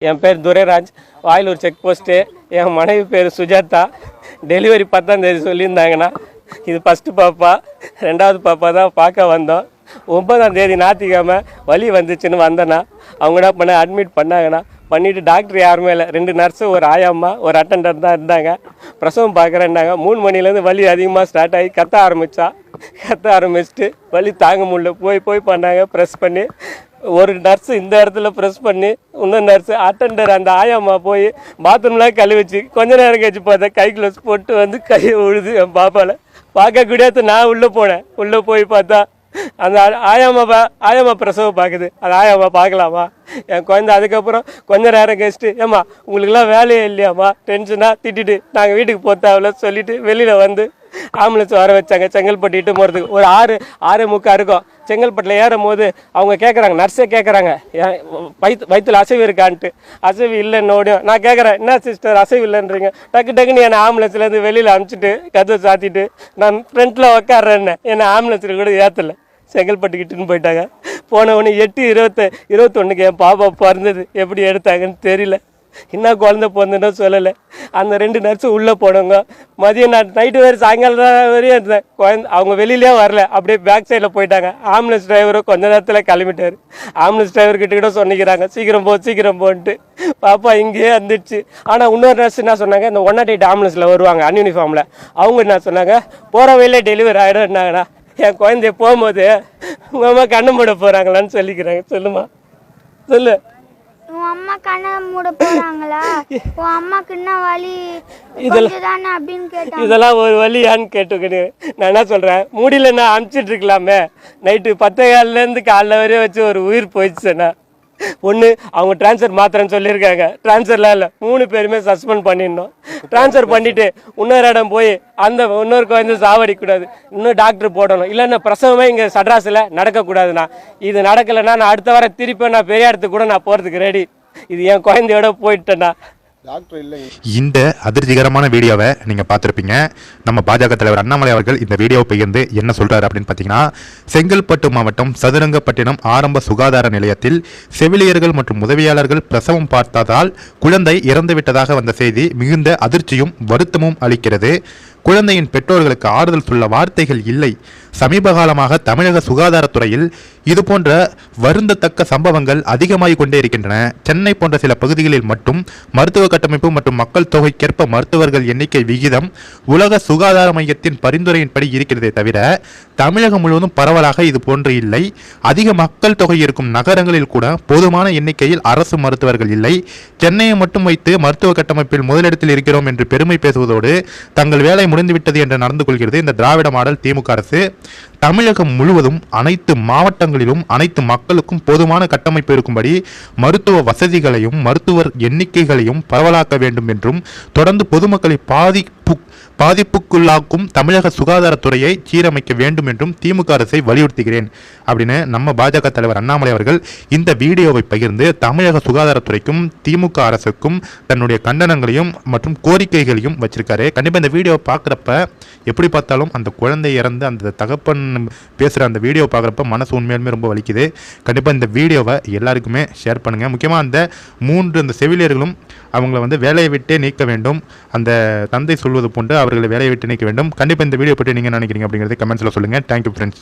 என் பேர் Durairaj, Vayilur check post. என் மனைவி பேர் சுஜாதா. டெலிவரி 10ஆம் தேதி சொல்லியிருந்தாங்கண்ணா. இது ஃபஸ்ட்டு பாப்பா, 2வது பாப்பா தான் பார்க்க வந்தோம். 9ஆம் தேதி ஞாயிற்றுக்கிழமை வலி வந்துச்சுன்னு வந்தேண்ணா. அவங்க என்ன பண்ண அட்மிட் பண்ணாங்கண்ணா. பண்ணிவிட்டு டாக்டர் யாருமே இல்லை, 2 நர்ஸு, ஒரு ஆயாம்மா, ஒரு அட்டண்டர் தான் இருந்தாங்க. பிரசவம் பார்க்குறேன்னாங்க. 3 மணிலேருந்து வலி அதிகமாக ஸ்டார்ட் ஆகி கத்த ஆரம்பிச்சிட்டு வலி தாங்க முடியல. போய் பண்ணாங்க, ப்ரெஸ் பண்ணி. ஒரு நர்ஸு இந்த இடத்துல ப்ரெஸ் பண்ணி, இன்னொரு நர்ஸு அட்டண்டர் அந்த ஆயாம்மா போய் பாத்ரூம்லாம் கழுவிச்சு. கொஞ்ச நேரம் கழிச்சு பார்த்தா கை க்ளவுஸ் போட்டு வந்து கையை உழுது என் பாப்பாவில். பார்க்க கூடியது நான் உள்ளே போனேன். உள்ளே போய் பார்த்தா அந்த ஆயாம்மா பிரசவம் பார்க்குது. அந்த ஆயாம்மா பார்க்கலாமா என் குழந்தை. அதுக்கப்புறம் கொஞ்ச நேரம் கழிச்சிட்டு, ஏம்மா உங்களுக்குலாம் வேலையே இல்லையாம்மா, டென்ஷனாக திட்டிட்டு நாங்கள் வீட்டுக்கு போத்தாவில் சொல்லிவிட்டு வெளியில் வந்து ஆம்புலன்ஸ் வர வச்சாங்க. செங்கல்பட்டு இட்டு போகிறதுக்கு ஒரு 6:45 இருக்கும். செங்கல்பட்டில் ஏறும் போது அவங்க கேட்குறாங்க, நர்ஸே கேட்குறாங்க, வயிற்றுல அசைவு இருக்கான்ட்டு. அசைவு இல்லைன்னு ஓடியும். நான் கேட்குறேன், என்ன சிஸ்டர் அசைவு இல்லைன்றீங்க? டக்குன்னு என்னை ஆம்புலன்ஸ்லேருந்து வெளியில் அனுப்பிச்சிட்டு கதவை சாத்திட்டு நான் ஃப்ரண்ட்டில் உட்காடுறேன்னு என்னை ஆம்புலன்ஸில் கூட ஏற்றலை. செங்கல்பட்டுக்கிட்டுன்னு போயிட்டாங்க. போனவொடனே 8/21 என் பாப்பா பிறந்தது. எப்படி எடுத்தாங்கன்னு தெரியல. இன்னும் குழந்தை பிறந்துன்னு சொல்லலை. அந்த 2 நர்ஸு உள்ளே போனவங்க. மதியம் நைட்டு வேறு சாயங்காலம் வரையும் இருந்தேன். குழந்தை அவங்க வெளியிலே வரல, அப்படியே பேக் சைடில் போயிட்டாங்க. ஆம்புலன்ஸ் டிரைவரும் கொஞ்ச நேரத்தில் கிளம்பிட்டார். ஆம்புலன்ஸ் டிரைவர்கிட்ட கூட சொன்னிக்கிறாங்க, சீக்கிரம் போன்ட்டு. பாப்பா இங்கேயே வந்துடுச்சு. ஆனால் இன்னொரு நர்ஸ் என்ன சொன்னாங்க, இந்த 108 ஆம்புலன்ஸில் வருவாங்க அன்யூனிஃபார்மில். அவங்க என்ன சொன்னாங்க, போகிற வழியிலே டெலிவரி ஆகிடும்னாங்கண்ணா. என் குழந்தைய போகும்போது உங்கள் அம்மா கண்ணு மூட போகிறாங்களான்னு சொல்லிக்கிறாங்க. சொல்லுமா சொல்லு. உன் அம்மா கண்ணை மூட போறாங்களா? உன் அம்மாக்கு என்ன வலி தானே அப்படின்னு கேட்டாங்க. இதெல்லாம் ஒரு வலியான்னு கேட்டுக்கிட்டு நான் என்ன சொல்கிறேன், முடியலன்னா அனுப்பிச்சிட்டு இருக்கலாமே. நைட்டு 10:15 காலைல வரையும் வச்சு ஒரு உயிர் போயிடுச்சுண்ணா. ஒன்று அவங்க ட்ரான்ஸ்ஃபர் மாத்திரன்னு சொல்லியிருக்காங்க. ட்ரான்ஸ்ஃபர்லாம் இல்லை, 3 பேருமே சஸ்பெண்ட் பண்ணிடணும். ட்ரான்ஸ்ஃபர் பண்ணிவிட்டு இன்னொரு இடம் போய் அந்த இன்னொரு குழந்தை சாவடிக்கூடாது, இன்னும் டாக்டர் போடணும். இல்லைன்னா பிரசவமே இங்கே சட்ராஸில் நடக்கக்கூடாதுண்ணா. இது நடக்கலைன்னா நான் அடுத்த வாரம் திருப்பி நான் பெரிய இடத்துக்கு கூட நான் போகிறதுக்கு ரெடி. இது என் குழந்தையோட போயிட்டேண்ணா. இந்த அதிர்ச்சிகரமான வீடியோவை நீங்கள் பார்த்துருப்பீங்க. நம்ம பாஜக தலைவர் அண்ணாமலை அவர்கள் இந்த வீடியோவை பகிர்ந்து என்ன சொல்கிறார் அப்படின்னு பார்த்தீங்கன்னா, செங்கல்பட்டு மாவட்டம் சதுரங்கப்பட்டினம் ஆரம்ப சுகாதார நிலையத்தில் செவிலியர்கள் மற்றும் உதவியாளர்கள் பிரசவம் பார்த்ததால் குழந்தை இறந்துவிட்டதாக வந்த செய்தி மிகுந்த அதிர்ச்சியும் வருத்தமும் அளிக்கிறது. குழந்தையின் பெற்றோர்களுக்கு ஆறுதல் சொல்ல வார்த்தைகள் இல்லை. சமீப காலமாக தமிழக சுகாதாரத்துறையில் இதுபோன்ற வருந்தத்தக்க சம்பவங்கள் அதிகமாகிக் கொண்டே இருக்கின்றன. சென்னை போன்ற சில பகுதிகளில் மட்டும் மருத்துவ கட்டமைப்பு மற்றும் மக்கள் தொகைக்கேற்ப மருத்துவர்கள் எண்ணிக்கை விகிதம் உலக சுகாதார மையத்தின் பரிந்துரையின்படி இருக்கிறதே தவிர தமிழகம் முழுவதும் பரவலாக இது போன்று இல்லை. அதிக மக்கள் தொகை இருக்கும் நகரங்களில் கூட போதுமான எண்ணிக்கையில் அரசு மருத்துவர்கள் இல்லை. சென்னையை மட்டும் வைத்து மருத்துவ கட்டமைப்பில் முதலிடத்தில் இருக்கிறோம் என்று பெருமை பேசுவதோடு தங்கள் வேலை முடிந்துவிட்டது என்று நடந்து கொள்கிறது இந்த திராவிட மாடல் திமுக அரசு. தமிழகம் முழுவதும் அனைத்து மாவட்டங்களிலும் அனைத்து மக்களுக்கும் போதுமான கட்டமைப்பு இருக்கும்படி மருத்துவ வசதிகளையும் மருத்துவர் எண்ணிக்கைகளையும் பரவலாக்க வேண்டும் என்றும் தொடர்ந்து பொதுமக்களை பாதிப்புக்குள்ளாக்கும் தமிழக சுகாதாரத்துறையை சீரமைக்க வேண்டும் என்றும் திமுக அரசை வலியுறுத்துகிறேன் அப்படின்னு நம்ம பாஜக தலைவர் அண்ணாமலை அவர்கள் இந்த வீடியோவை பகிர்ந்து தமிழக சுகாதாரத்துறைக்கும் திமுக அரசுக்கும் தன்னுடைய கண்டனங்களையும் மற்றும் கோரிக்கைகளையும் வச்சிருக்காரு. கண்டிப்பாக இந்த வீடியோ பார்க்குறப்ப எப்படி பார்த்தாலும் அந்த குழந்தை இறந்து அந்த தகப்பன் பேசுகிற அந்த வீடியோ பார்க்குறப்ப மனசு உண்மையாலுமே ரொம்ப வலிக்குது. கண்டிப்பாக இந்த வீடியோவை எல்லாருக்குமே ஷேர் பண்ணுங்கள். முக்கியமாக அந்த 3 செவிலியர்களும் அவங்கள வேலையை விட்டே நீக்க வேண்டும். அந்த தந்தை சொல்வது போன்று அவர்களை வேலையை விட்டு நீக்க வேண்டும். கண்டிப்பாக இந்த வீடியோ பற்றி நீங்கள் நினைக்கிறீங்க அப்படிங்கிறது கமெண்ட்ஸில் சொல்லுங்கள். Thank you friends.